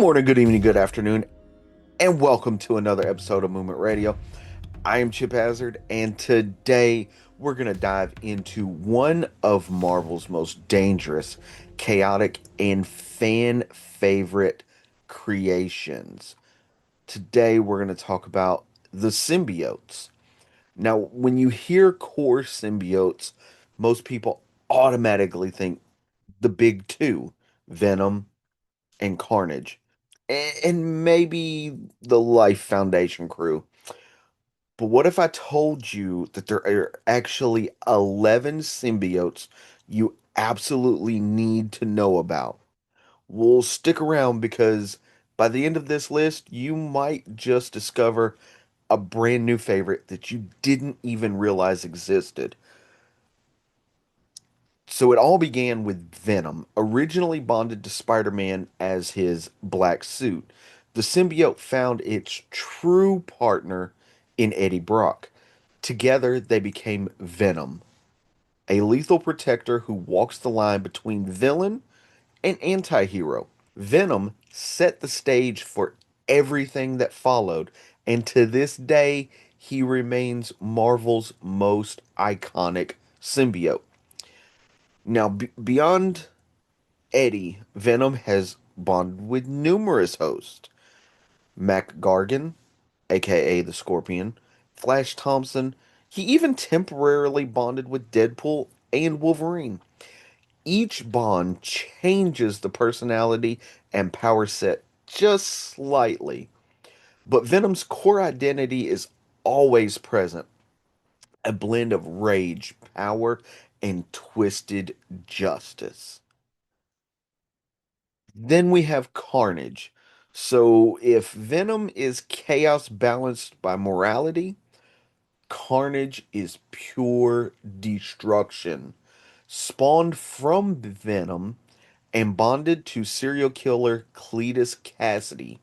morning, good evening, good afternoon, and welcome to another episode of Movement Radio. I am Chip Hazard, and today we're going to dive into one of Marvel's most dangerous, chaotic, and fan favorite creations. Today we're going to talk about the symbiotes. Now, when you hear core symbiotes, most people automatically think the big two, Venom and Carnage, and maybe the Life Foundation crew. But what if I told you that there are actually 11 symbiotes you absolutely need to know about? Well, stick around because by the end of this list, you might just discover a brand new favorite that you didn't even realize existed. So it all began with Venom, originally bonded to Spider-Man as his black suit. The symbiote found its true partner in Eddie Brock. Together, they became Venom, a lethal protector who walks the line between villain and anti-hero. Venom set the stage for everything that followed, and to this day, he remains Marvel's most iconic symbiote. Now, beyond Eddie, Venom has bonded with numerous hosts. Mac Gargan, aka the Scorpion, Flash Thompson, he even temporarily bonded with Deadpool and Wolverine. Each bond changes the personality and power set just slightly, but Venom's core identity is always present, a blend of rage, power, and twisted justice. Then we have Carnage. So if Venom is chaos balanced by morality, Carnage is pure destruction. Spawned from Venom and bonded to serial killer Cletus Cassidy,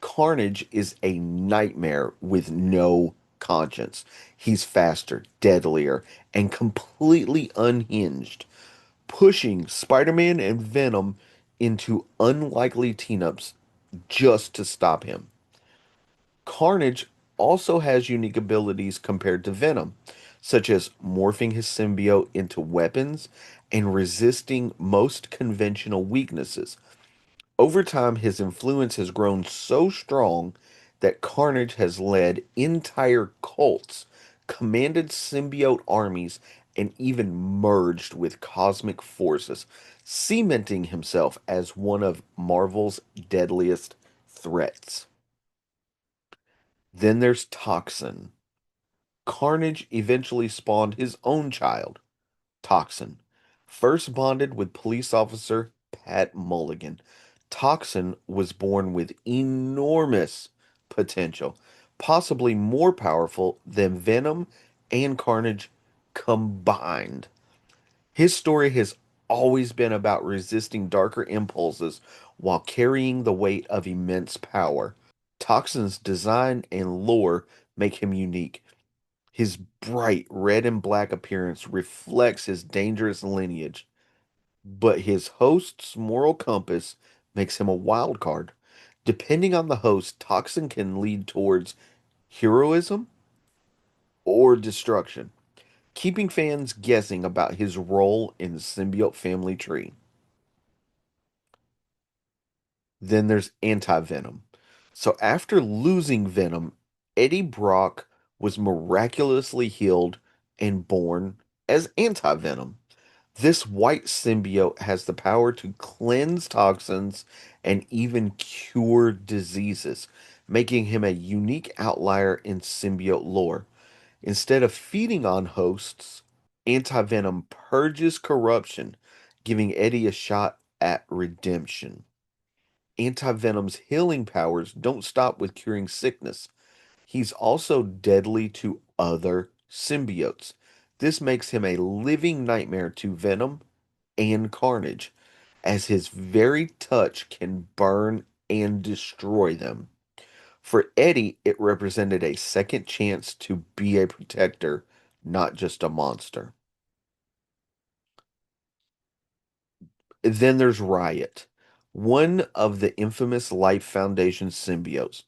Carnage is a nightmare with no conscience. He's faster, deadlier, and completely unhinged, pushing Spider-Man and Venom into unlikely team-ups just to stop him. Carnage also has unique abilities compared to Venom, such as morphing his symbiote into weapons and resisting most conventional weaknesses. Over time, his influence has grown so strong that Carnage has led entire cults, commanded symbiote armies, and even merged with cosmic forces, cementing himself as one of Marvel's deadliest threats. Then there's Toxin. Carnage eventually spawned his own child, Toxin. First bonded with police officer Pat Mulligan, Toxin was born with enormous potential, possibly more powerful than Venom and Carnage combined. His story has always been about resisting darker impulses while carrying the weight of immense power. Toxin's design and lore make him unique. His bright red and black appearance reflects his dangerous lineage, but his host's moral compass makes him a wild card. Depending on the host, Toxin can lead towards heroism or destruction, keeping fans guessing about his role in the symbiote family tree. Then there's Anti-Venom. So after losing Venom, Eddie Brock was miraculously healed and born as Anti-Venom. This white symbiote has the power to cleanse toxins and even cure diseases, making him a unique outlier in symbiote lore. Instead of feeding on hosts, Anti-Venom purges corruption, giving Eddie a shot at redemption. Anti-Venom's healing powers don't stop with curing sickness. He's also deadly to other symbiotes. This makes him a living nightmare to Venom and Carnage, as his very touch can burn and destroy them. For Eddie, it represented a second chance to be a protector, not just a monster. Then there's Riot. one of the infamous Life Foundation symbiotes.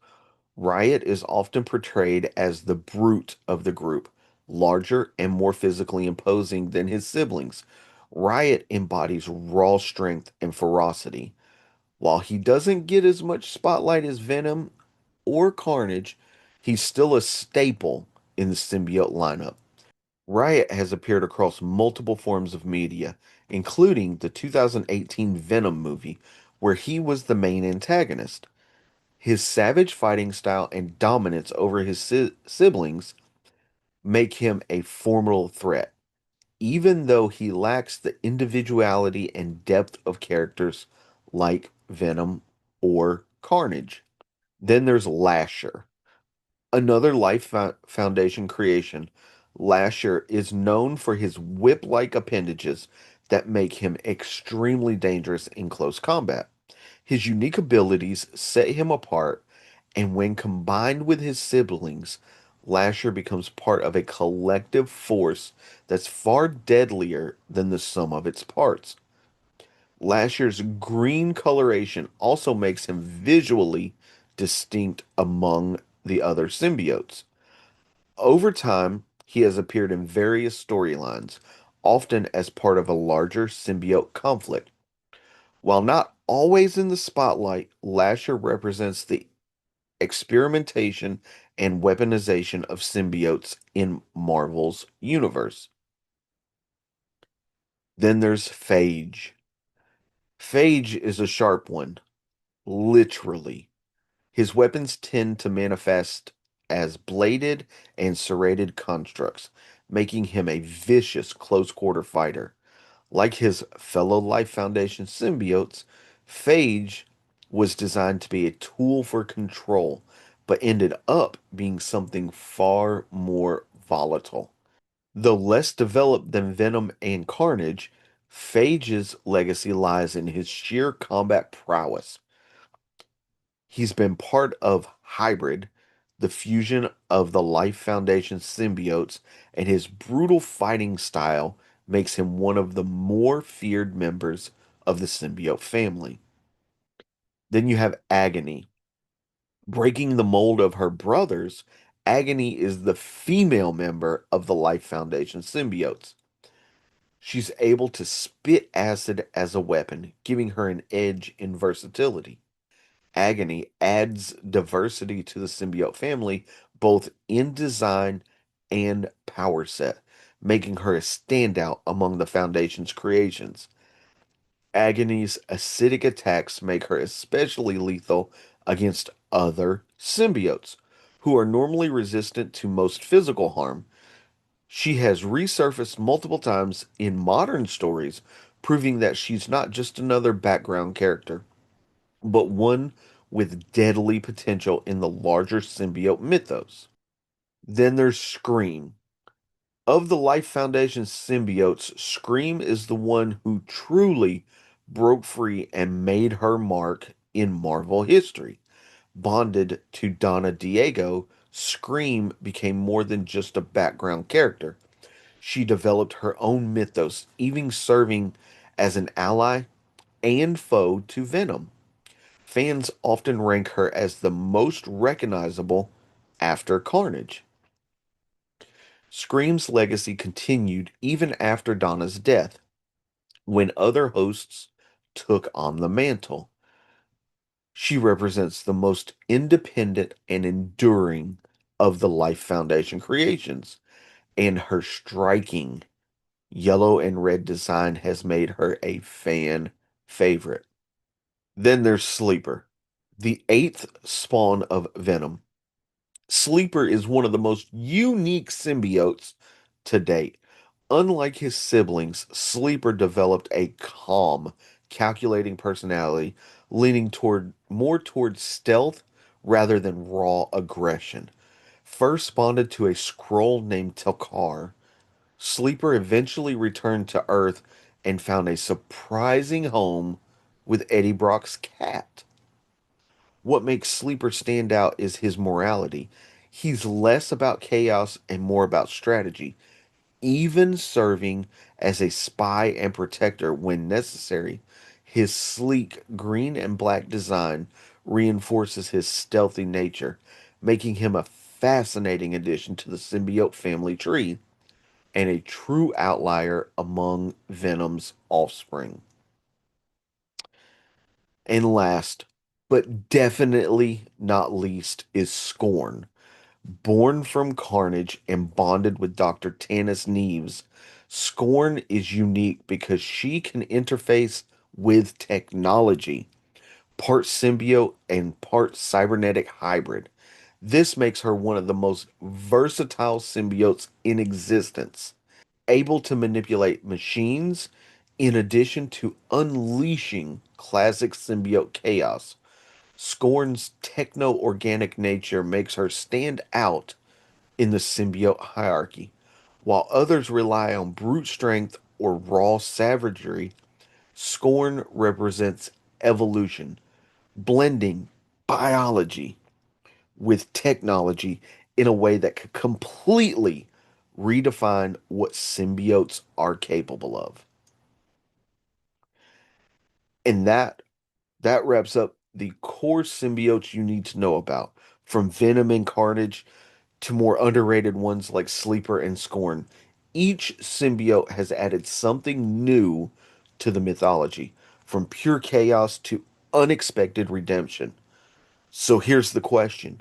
Riot is often portrayed as the brute of the group, larger and more physically imposing than his siblings. Riot embodies raw strength and ferocity. While he doesn't get as much spotlight as Venom or Carnage, he's still a staple in the symbiote lineup. Riot has appeared across multiple forms of media, including the 2018 Venom movie, where he was the main antagonist. His savage fighting style and dominance over his siblings make him a formidable threat, even though he lacks the individuality and depth of characters like Venom or Carnage. Then there's Lasher, another Life Foundation creation. Lasher is known for his whip-like appendages that make him extremely dangerous in close combat. His unique abilities set him apart, and when combined with his siblings, Lasher becomes part of a collective force that's far deadlier than the sum of its parts. Lasher's green coloration also makes him visually distinct among the other symbiotes. Over time, he has appeared in various storylines, often as part of a larger symbiote conflict. While not always in the spotlight, Lasher represents the experimentation and weaponization of symbiotes in Marvel's universe. Then there's Phage. Phage is a sharp one, literally. His weapons tend to manifest as bladed and serrated constructs, making him a vicious close quarter fighter. Like his fellow Life Foundation symbiotes, Phage was designed to be a tool for control, but ended up being something far more volatile. Though less developed than Venom and Carnage, Phage's legacy lies in his sheer combat prowess. He's been part of Hybrid, the fusion of the Life Foundation symbiotes, and his brutal fighting style makes him one of the more feared members of the symbiote family. Then you have Agony. Breaking the mold of her brothers, Agony is the female member of the Life Foundation symbiotes. She's able to spit acid as a weapon, giving her an edge in versatility. Agony adds diversity to the symbiote family, both in design and power set, making her a standout among the Foundation's creations. Agony's acidic attacks make her especially lethal against other symbiotes, who are normally resistant to most physical harm. She has resurfaced multiple times in modern stories, proving that she's not just another background character, but one with deadly potential in the larger symbiote mythos. Then there's Scream. Of the Life Foundation symbiotes, Scream is the one who truly broke free and made her mark in Marvel history. Bonded to Donna Diego, Scream became more than just a background character. She developed her own mythos, even serving as an ally and foe to Venom. Fans often rank her as the most recognizable after Carnage. Scream's legacy continued even after Donna's death, when other hosts took on the mantle. She represents the most independent and enduring of the Life Foundation creations, and her striking yellow and red design has made her a fan favorite. Then there's Sleeper, the eighth spawn of Venom. Sleeper is one of the most unique symbiotes to date. Unlike his siblings, Sleeper developed a calm, calculating personality, leaning toward stealth rather than raw aggression. First bonded to a scroll named Telkar, Sleeper eventually returned to Earth and found a surprising home with Eddie Brock's cat. What makes Sleeper stand out is his morality. He's less about chaos and more about strategy, even serving as a spy and protector when necessary. His sleek green and black design reinforces his stealthy nature, making him a fascinating addition to the symbiote family tree and a true outlier among Venom's offspring. And last, but definitely not least, is Scorn. Born from Carnage and bonded with Dr. Tanis Neves, Scorn is unique because she can interface with technology, part symbiote and part cybernetic hybrid. This makes her one of the most versatile symbiotes in existence, able to manipulate machines in addition to unleashing classic symbiote chaos. Scorn's techno organic nature makes her stand out in the symbiote hierarchy. While others rely on brute strength or raw savagery, Scorn represents evolution, blending biology with technology in a way that could completely redefine what symbiotes are capable of. And that wraps up the core symbiotes you need to know about, from Venom and Carnage to more underrated ones like Sleeper and Scorn. Each symbiote has added something new to the mythology, from pure chaos to unexpected redemption. So here's the question.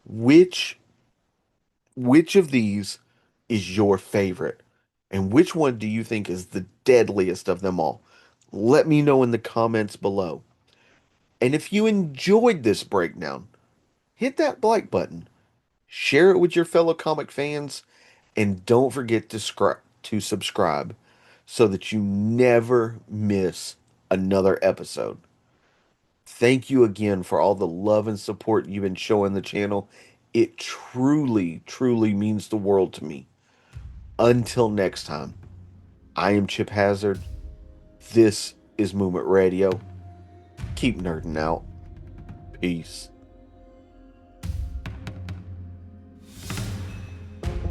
Which which of these is your favorite? And which one do you think is the deadliest of them all? Let me know in the comments below. And if you enjoyed this breakdown, hit that like button, share it with your fellow comic fans, and don't forget to subscribe so that you never miss another episode. Thank you again for all the love and support you've been showing the channel. It truly, truly means the world to me. Until next time, I am Chip Hazard. This is Movement Radio. Keep nerding out. Peace.